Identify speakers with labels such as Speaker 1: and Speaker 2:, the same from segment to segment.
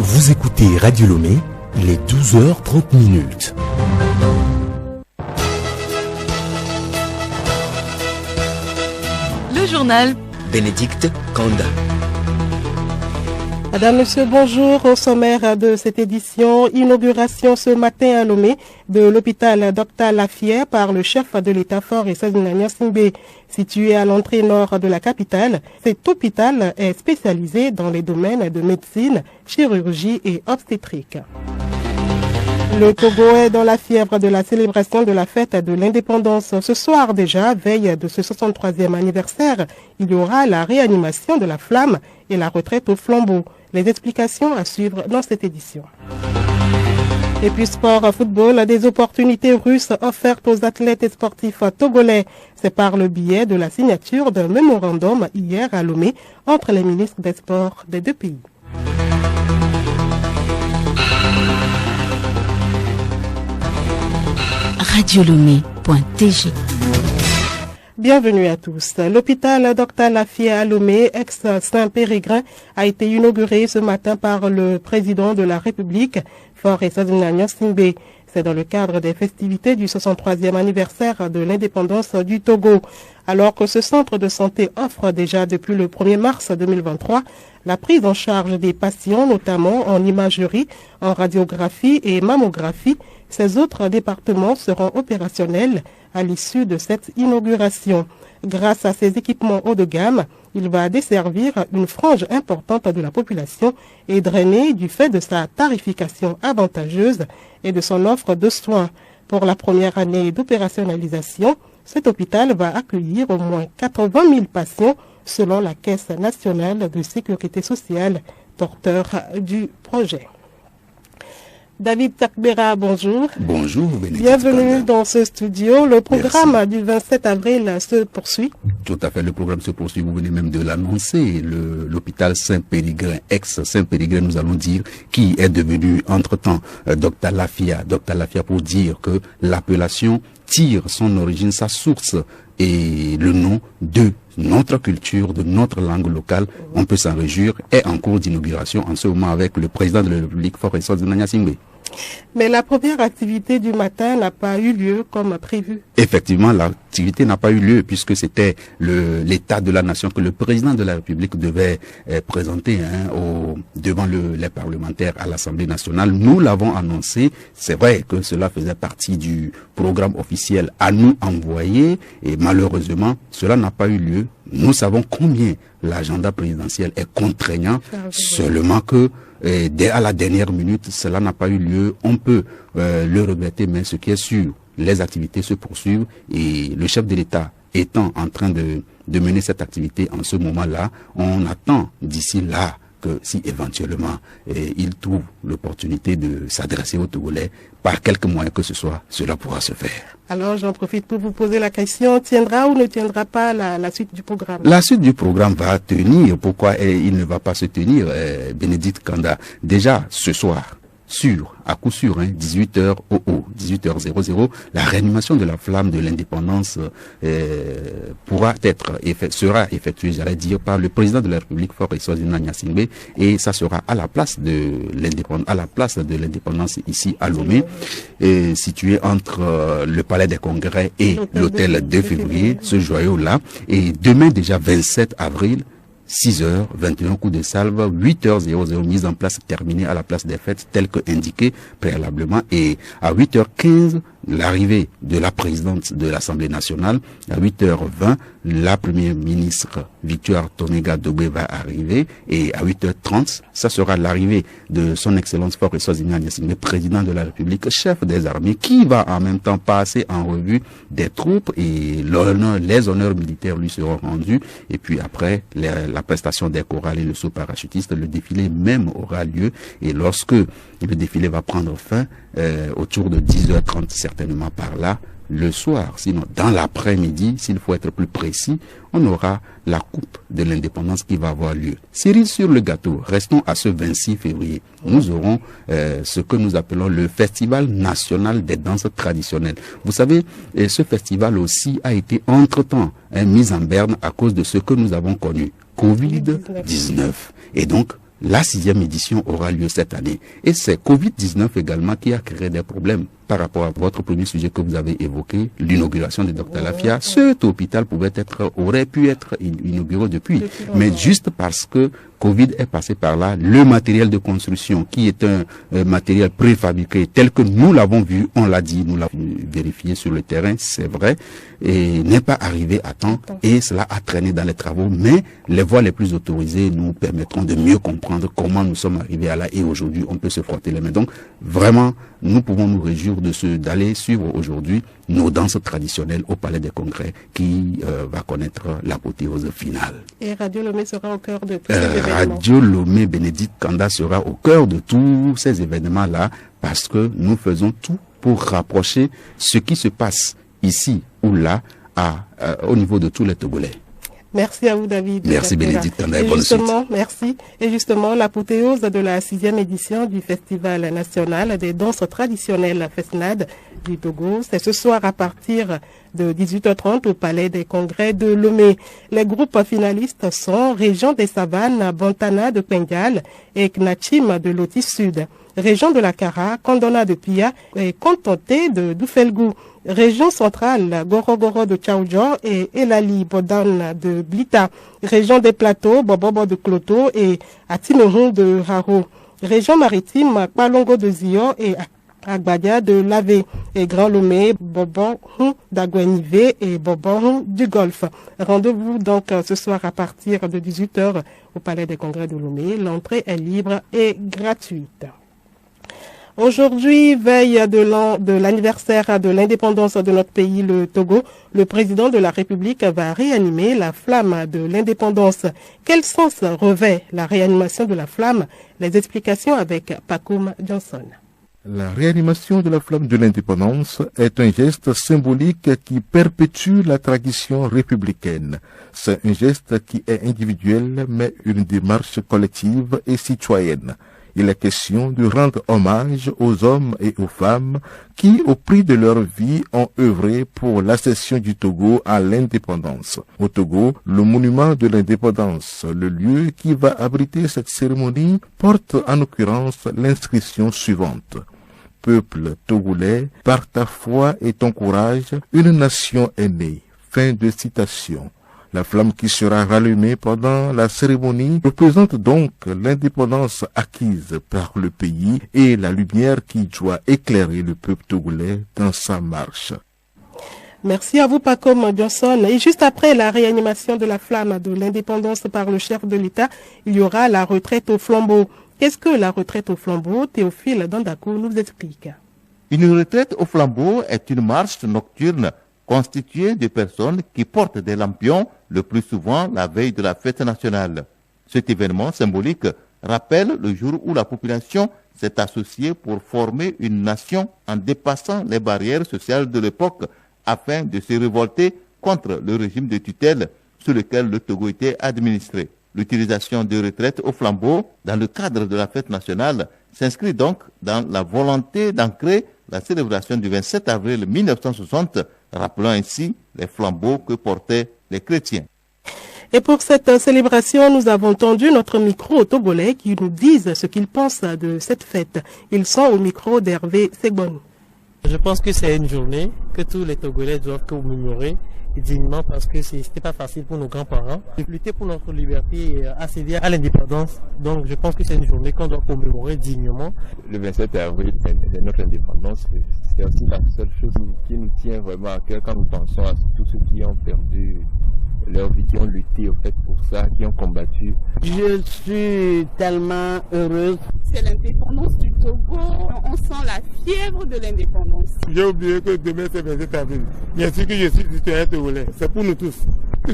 Speaker 1: Vous écoutez Radio Lomé, il est 12h30.
Speaker 2: Le journal
Speaker 3: Bénédicte Kanda.
Speaker 4: Madame, Monsieur, bonjour. Au sommaire de cette édition, inauguration ce matin à Lomé de l'hôpital Dr Lafière par le chef de l'État Fort et Gnassingbé. Situé à l'entrée nord de la capitale, cet hôpital est spécialisé dans les domaines de médecine, chirurgie et obstétrique. Le Togo est dans la fièvre de la célébration de la fête de l'indépendance. Ce soir déjà, veille de ce 63e anniversaire, il y aura la réanimation de la flamme et la retraite au flambeau. Les explications à suivre dans cette édition. Et puis sport, football, des opportunités russes offertes aux athlètes et sportifs togolais. C'est par le biais de la signature d'un mémorandum hier à Lomé entre les ministres des sports des deux pays.
Speaker 2: radiolomé.tg.
Speaker 4: Bienvenue à tous. L'hôpital Dr Lafière à Lomé, ex-Saint-Périgrin, a été inauguré ce matin par le président de la République, Fort et Gnassingbé. C'est dans le cadre des festivités du 63e anniversaire de l'indépendance du Togo. Alors que ce centre de santé offre déjà depuis le 1er mars 2023 la prise en charge des patients, notamment en imagerie, en radiographie et mammographie, ces autres départements seront opérationnels à l'issue de cette inauguration. Grâce à ces équipements haut de gamme, il va desservir une frange importante de la population et drainer du fait de sa tarification avantageuse et de son offre de soins. Pour la première année d'opérationnalisation, cet hôpital va accueillir au moins 80 000 patients selon la Caisse nationale de sécurité sociale, porteur du projet. David Takbera, bonjour.
Speaker 5: Bonjour, Bénédicte.
Speaker 4: Bienvenue dans ce studio. Le programme du 27 avril se poursuit.
Speaker 5: Tout à fait, le programme se poursuit. Vous venez même de l'annoncer. L'hôpital Saint-Périgrin, ex-Saint-Périgrin, nous allons dire, qui est devenu entre-temps Dr Lafière. Dr Lafière pour dire que l'appellation tire son origine, sa source et le nom de notre culture, de notre langue locale. On peut s'en réjouir. Est en cours d'inauguration en ce moment avec le président de la République, Fort et Gnassingbé.
Speaker 4: Mais la première activité du matin n'a pas eu lieu comme prévu.
Speaker 5: Effectivement, l'activité n'a pas eu lieu puisque c'était l'état de la nation que le président de la République devait présenter devant les parlementaires à l'Assemblée nationale. Nous l'avons annoncé. C'est vrai que cela faisait partie du programme officiel à nous envoyer et malheureusement, cela n'a pas eu lieu. Nous savons combien l'agenda présidentiel est contraignant, seulement que dès à la dernière minute, cela n'a pas eu lieu. On peut le regretter, mais ce qui est sûr, les activités se poursuivent et le chef de l'État étant en train de mener cette activité en ce moment-là, on attend d'ici là que si éventuellement il trouve l'opportunité de s'adresser aux Togolais par quelque moyen que ce soit, cela pourra se faire.
Speaker 4: Alors j'en profite pour vous poser la question, tiendra ou ne tiendra pas la suite du programme? La
Speaker 5: suite du programme va tenir. Pourquoi il ne va pas se tenir, Bénédicte Kanda? Déjà ce soir, à coup sûr, 18h 18h00, la réanimation de la flamme de l'indépendance sera effectuée, j'allais dire, par le président de la République, Fort et Gnassingbé, et ça sera à la place de l'indépendance ici à Lomé, situé entre le palais des congrès et l'hôtel 2 février, ce joyau-là, et demain déjà 27 avril, 6h, 21 coups de salve, 8h00, mise en place terminée à la place des fêtes, tel que indiqué préalablement, et à 8h15, l'arrivée de la présidente de l'Assemblée nationale, à 8h20, la première ministre Victoire Tonega Dobé va arriver, et à 8h30, ça sera l'arrivée de son Excellence Fort et Gnassingbé, président de la République, chef des armées, qui va en même temps passer en revue des troupes, et les honneurs militaires lui seront rendus, et puis après, la prestation des chorales et le saut parachutiste, le défilé même aura lieu, et lorsque le défilé va prendre fin, autour de 10h30 certainement par là, le soir, sinon dans l'après-midi, s'il faut être plus précis, on aura la coupe de l'indépendance qui va avoir lieu. Cerise sur le gâteau, restons à ce 26 février. Nous aurons ce que nous appelons le Festival national des danses traditionnelles. Vous savez, ce festival aussi a été entre-temps mis en berne à cause de ce que nous avons connu, Covid-19. Et donc, la 6e édition aura lieu cette année. Et c'est Covid-19 également qui a créé des problèmes par rapport à votre premier sujet que vous avez évoqué, l'inauguration de Dr Lafia. Cet hôpital aurait pu être inauguré depuis. Mais juste parce que Covid est passé par là, le matériel de construction, qui est un matériel préfabriqué tel que nous l'avons vu, on l'a dit, nous l'avons vérifié sur le terrain, c'est vrai, et n'est pas arrivé à temps, et cela a traîné dans les travaux, mais les voies les plus autorisées nous permettront de mieux comprendre comment nous sommes arrivés à là, et aujourd'hui on peut se frotter les mains. Donc vraiment, nous pouvons nous réjouir d'aller suivre aujourd'hui nos danses traditionnelles au Palais des Congrès qui va connaître l'apothéose finale.
Speaker 4: Et Radio Lomé sera au cœur de tous ces événements.
Speaker 5: Radio Lomé Bénédicte Kanda sera au cœur de tous ces événements-là parce que nous faisons tout pour rapprocher ce qui se passe ici ou là au niveau de tous les Togolais.
Speaker 4: Merci à vous, David.
Speaker 5: Merci, Bénédicte Kanda, et bonne suite.
Speaker 4: Merci. Et justement, l'apothéose de la 6e édition du Festival national des danses traditionnelles FESNAD du Togo, c'est ce soir à partir de 18h30 au Palais des Congrès de Lomé. Les groupes finalistes sont Région des Savanes, Bontana de Pengal et Knachim de Loti Sud. Région de la Kara, Kondona de Pia et Kontonté de Doufelgou. Région centrale, Gorogoro de Tchaoudjan et Elali Bodan de Blita. Région des plateaux, Bobobo de Kloto et Atimerou de Haro. Région maritime, Kwalongo de Zion et Agbadia de Lavé. Et Grand Lomé, Bobon d'Agouenivé et Bobon du Golfe. Rendez-vous donc ce soir à partir de 18h au Palais des Congrès de Lomé. L'entrée est libre et gratuite. Aujourd'hui, veille de l'anniversaire de l'indépendance de notre pays, le Togo, le président de la République va réanimer la flamme de l'indépendance. Quel sens revêt la réanimation de la flamme? Les explications avec Pakoum Johnson.
Speaker 2: La réanimation de la flamme de l'indépendance est un geste symbolique qui perpétue la tradition républicaine. C'est un geste qui est individuel, mais une démarche collective et citoyenne. Il est question de rendre hommage aux hommes et aux femmes qui, au prix de leur vie, ont œuvré pour l'accession du Togo à l'indépendance. Au Togo, le monument de l'indépendance, le lieu qui va abriter cette cérémonie, porte en l'occurrence l'inscription suivante. Peuple togolais, par ta foi et ton courage, une nation est née. Fin de citation. La flamme qui sera rallumée pendant la cérémonie représente donc l'indépendance acquise par le pays et la lumière qui doit éclairer le peuple togolais dans sa marche.
Speaker 4: Merci à vous, Pakoum Johnson. Et juste après la réanimation de la flamme de l'indépendance par le chef de l'État, il y aura la retraite au flambeau. Qu'est-ce que la retraite au flambeau? Théophile Dandako nous explique.
Speaker 6: Une retraite au flambeau est une marche nocturne constituée de personnes qui portent des lampions, le plus souvent la veille de la fête nationale. Cet événement symbolique rappelle le jour où la population s'est associée pour former une nation en dépassant les barrières sociales de l'époque afin de se révolter contre le régime de tutelle sous lequel le Togo était administré. L'utilisation de retraites au flambeau dans le cadre de la fête nationale s'inscrit donc dans la volonté d'ancrer la célébration du 27 avril 1960, rappelant ainsi les flambeaux que portaient les chrétiens.
Speaker 4: Et pour cette célébration, nous avons tendu notre micro aux Togolais qui nous disent ce qu'ils pensent de cette fête. Ils sont au micro d'Hervé Segbonou.
Speaker 7: Je pense que c'est une journée que tous les Togolais doivent commémorer dignement parce que c'était pas facile pour nos grands-parents de lutter pour notre liberté et accéder à l'indépendance. Donc je pense que c'est une journée qu'on doit commémorer dignement.
Speaker 8: Le 27 avril de notre indépendance, c'est aussi la seule chose qui nous tient vraiment à cœur quand nous pensons à tous ceux qui ont perdu leur vie, qui ont lutté au fait pour ça, qui ont combattu.
Speaker 9: Je suis tellement heureuse.
Speaker 10: C'est l'indépendance du Togo. On sent la fièvre de l'indépendance.
Speaker 11: J'ai oublié que demain c'est 27 avril. Bien sûr que je suis citoyen togolais. C'est pour nous tous.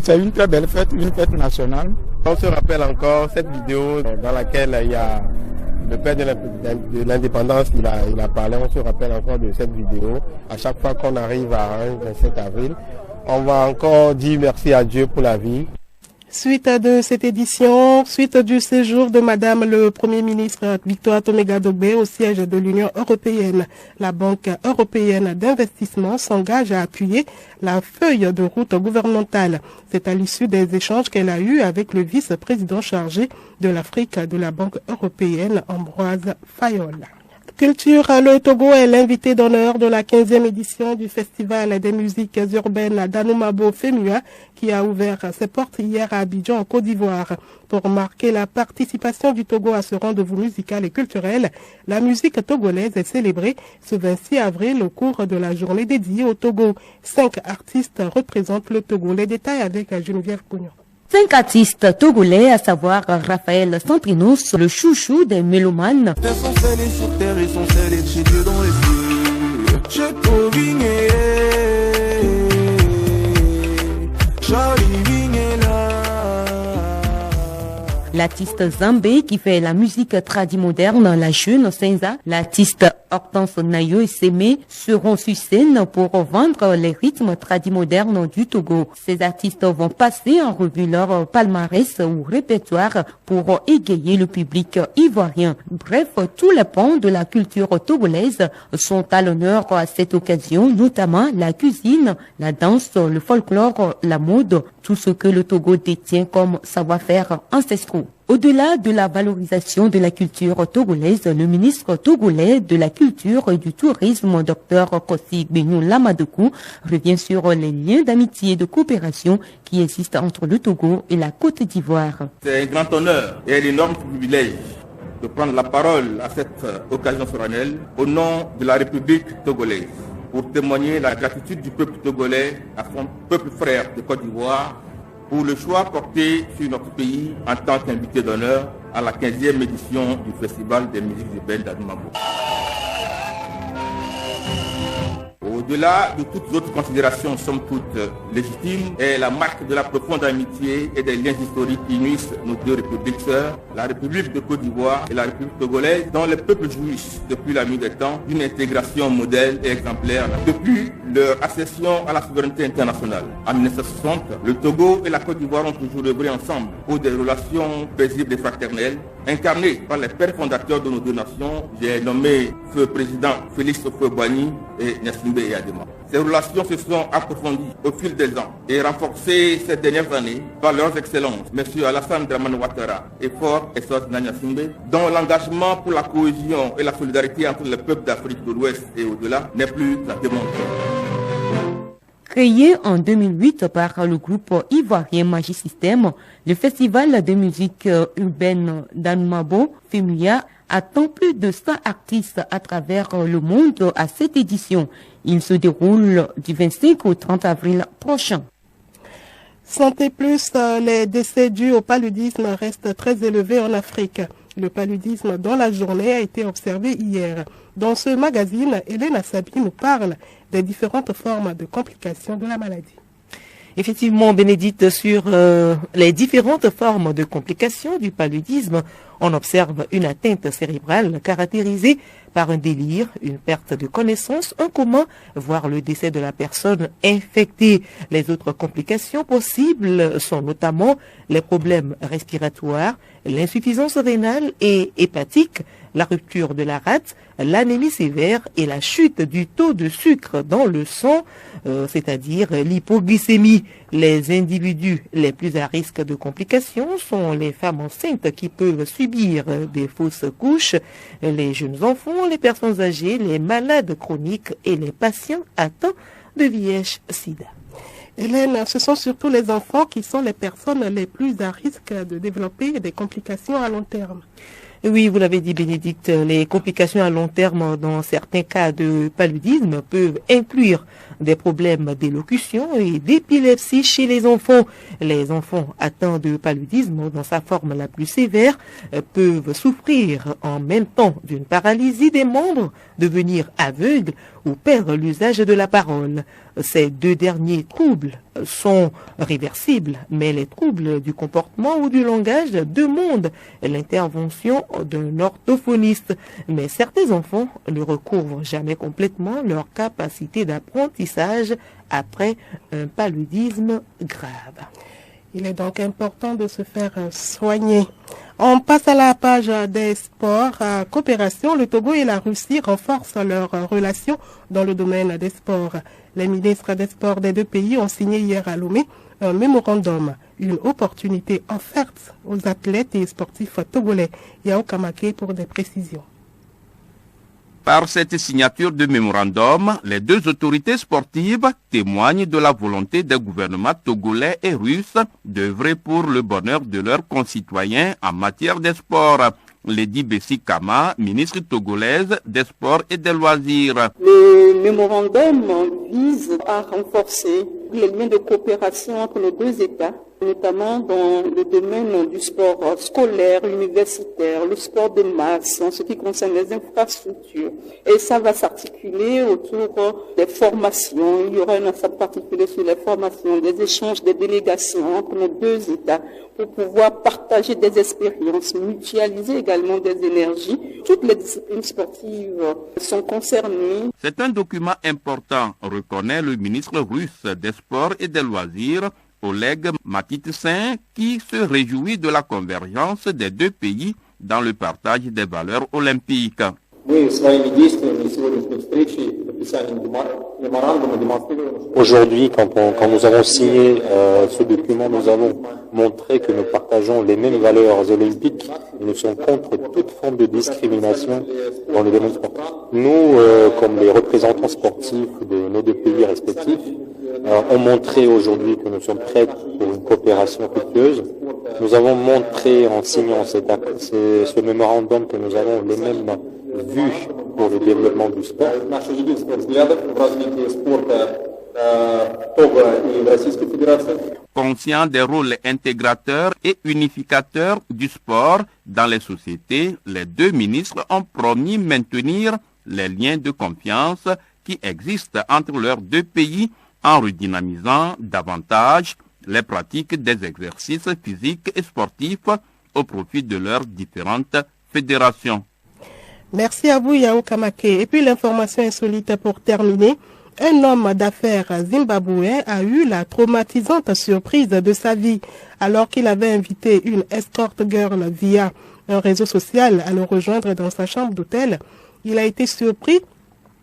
Speaker 12: C'est une très belle fête, une fête nationale. On se rappelle encore cette vidéo dans laquelle il y a le père de l'indépendance, il a parlé. On se rappelle encore de cette vidéo. À chaque fois qu'on arrive à un 27 avril, on va encore dire merci à Dieu pour la vie.
Speaker 4: Suite de cette édition, suite du séjour de Madame le Premier ministre Victoire Toméga-Dogbe au siège de l'Union européenne, la Banque européenne d'investissement s'engage à appuyer la feuille de route gouvernementale. C'est à l'issue des échanges qu'elle a eus avec le vice-président chargé de l'Afrique de la Banque européenne, Ambroise Fayolle. Culture, le Togo est l'invité d'honneur de la 15e édition du Festival des musiques urbaines d'Anoumabo Femua qui a ouvert ses portes hier à Abidjan en Côte d'Ivoire. Pour marquer la participation du Togo à ce rendez-vous musical et culturel, la musique togolaise est célébrée ce 26 avril au cours de la journée dédiée au Togo. 5 artistes représentent le Togo. Les détails avec Geneviève Cognon.
Speaker 13: 5 artistes togolais, à savoir Raphaël Santrinos, le chouchou des mélomanes. L'artiste Zambé qui fait la musique tradimoderne, la jeune Senza, l'artiste Hortense Nayo et Sémé seront sur scène pour vendre les rythmes tradimodernes du Togo. Ces artistes vont passer en revue leur palmarès ou répertoire pour égayer le public ivoirien. Bref, tous les pans de la culture togolaise sont à l'honneur à cette occasion, notamment la cuisine, la danse, le folklore, la mode, tout ce que le Togo détient comme savoir-faire ancestraux. Au-delà de la valorisation de la culture togolaise, le ministre togolais de la Culture et du Tourisme, Dr Kossi Benou Lamadoukou, revient sur les liens d'amitié et de coopération qui existent entre le Togo et la Côte d'Ivoire.
Speaker 14: C'est un grand honneur et un énorme privilège de prendre la parole à cette occasion solennelle au nom de la République togolaise pour témoigner la gratitude du peuple togolais à son peuple frère de Côte d'Ivoire pour le choix porté sur notre pays en tant qu'invité d'honneur à la 15e édition du Festival des musiques urbaines d'Anoumabo. Au-delà de toutes autres considérations, somme toute légitimes, est la marque de la profonde amitié et des liens historiques qui unissent nos deux républiques sœurs, la République de Côte d'Ivoire et la République togolaise, dont les peuples jouissent depuis la nuit des temps d'une intégration modèle et exemplaire depuis leur accession à la souveraineté internationale. En 1960, le Togo et la Côte d'Ivoire ont toujours œuvré ensemble pour des relations paisibles et fraternelles, incarnées par les pères fondateurs de nos deux nations. J'ai nommé Feu Président Félix Houphouët-Boigny et Gnassingbé Eyadema. Ces relations se sont approfondies au fil des ans et renforcées ces dernières années par leurs excellences, M. Alassane Dramane Ouattara et Faure Eswatini Gnassingbé, dont l'engagement pour la cohésion et la solidarité entre les peuples d'Afrique de l'Ouest et au-delà n'est plus à démontrer.
Speaker 13: Créé en 2008 par le groupe ivoirien Magisystème, le festival de musique urbaine d'Anoumabo Femua attend plus de 100 artistes à travers le monde à cette édition. Il se déroule du 25 au 30 avril prochain.
Speaker 4: Santé Plus, les décès dus au paludisme restent très élevés en Afrique. Le paludisme dans la journée a été observé hier. Dans ce magazine, Hélène Assabi nous parle des différentes formes de complications de la maladie.
Speaker 15: Effectivement, Bénédicte, sur les différentes formes de complications du paludisme, on observe une atteinte cérébrale caractérisée par un délire, une perte de connaissance, un coma, voire le décès de la personne infectée. Les autres complications possibles sont notamment les problèmes respiratoires, l'insuffisance rénale et hépatique, la rupture de la rate, l'anémie sévère et la chute du taux de sucre dans le sang, c'est-à-dire l'hypoglycémie. Les individus les plus à risque de complications sont les femmes enceintes qui peuvent subir des fausses couches, les jeunes enfants, les personnes âgées, les malades chroniques et les patients atteints de VIH-Sida.
Speaker 4: Hélène, ce sont surtout les enfants qui sont les personnes les plus à risque de développer des complications à long terme.
Speaker 15: Oui, vous l'avez dit, Bénédicte, les complications à long terme dans certains cas de paludisme peuvent inclure des problèmes d'élocution et d'épilepsie chez les enfants. Les enfants atteints de paludisme dans sa forme la plus sévère peuvent souffrir en même temps d'une paralysie des membres, devenir aveugles ou perdre l'usage de la parole. Ces deux derniers troubles sont réversibles, mais les troubles du comportement ou du langage demandent l'intervention d'un orthophoniste. Mais certains enfants ne recouvrent jamais complètement leur capacité d'apprentissage après un paludisme grave.
Speaker 4: Il est donc important de se faire soigner. On passe à la page des sports. À coopération, le Togo et la Russie renforcent leurs relations dans le domaine des sports. Les ministres des sports des deux pays ont signé hier à Lomé un mémorandum, une opportunité offerte aux athlètes et sportifs togolais. Yao Kamake pour des précisions.
Speaker 16: Par cette signature de mémorandum, les deux autorités sportives témoignent de la volonté des gouvernements togolais et russes d'œuvrer pour le bonheur de leurs concitoyens en matière de sport. Lady Bessi Kama, ministre togolaise des Sports et des Loisirs.
Speaker 17: Le mémorandum vise à renforcer les liens de coopération entre nos deux États, notamment dans le domaine du sport scolaire, universitaire, le sport de masse, en ce qui concerne les infrastructures. Et ça va s'articuler autour des formations. Il y aura un ensemble particulier sur les formations, des échanges, des délégations entre nos deux États pour pouvoir partager des expériences, mutualiser également des énergies. Toutes les disciplines sportives sont concernées.
Speaker 16: C'est un document important, reconnaît le ministre russe des Sports et des Loisirs, Oleg Matitsin, qui se réjouit de la convergence des deux pays dans le partage des valeurs olympiques.
Speaker 18: Aujourd'hui, quand nous avons signé ce document, nous avons montré que nous partageons les mêmes valeurs olympiques. Nous sommes contre toute forme de discrimination dans le domaine sportif. Nous, comme les représentants sportifs de nos deux pays respectifs, ont montré aujourd'hui que nous sommes prêts pour une coopération fructueuse. Nous avons montré en signant ce mémorandum que nous avons les mêmes vues pour le développement du sport.
Speaker 16: Conscient des rôles intégrateurs et unificateurs du sport dans les sociétés, les deux ministres ont promis maintenir les liens de confiance qui existent entre leurs deux pays en redynamisant davantage les pratiques des exercices physiques et sportifs au profit de leurs différentes fédérations.
Speaker 4: Merci à vous, Yao Kamake. Et puis l'information insolite pour terminer. Un homme d'affaires zimbabwéen a eu la traumatisante surprise de sa vie alors qu'il avait invité une escort girl via un réseau social à le rejoindre dans sa chambre d'hôtel. Il a été surpris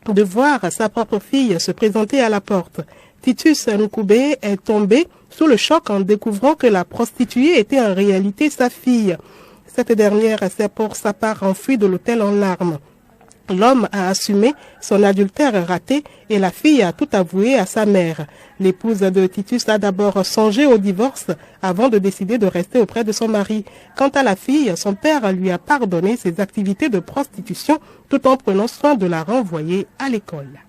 Speaker 4: de voir sa propre fille se présenter à la porte. Titus Nkoubé est tombé sous le choc en découvrant que la prostituée était en réalité sa fille. Cette dernière s'est pour sa part enfuie de l'hôtel en larmes. L'homme a assumé son adultère raté et la fille a tout avoué à sa mère. L'épouse de Titus a d'abord songé au divorce avant de décider de rester auprès de son mari. Quant à la fille, son père lui a pardonné ses activités de prostitution tout en prenant soin de la renvoyer à l'école.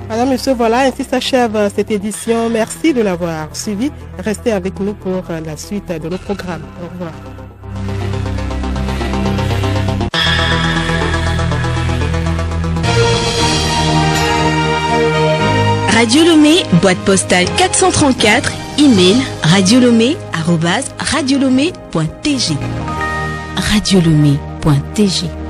Speaker 4: Madame, Monsieur, voilà, ainsi s'achève cette édition. Merci de l'avoir suivi. Restez avec nous pour la suite de nos programmes. Au revoir.
Speaker 19: Radio Lomé, boîte postale 434, email radiolomé@radiolomé.tg. radiolomé.tg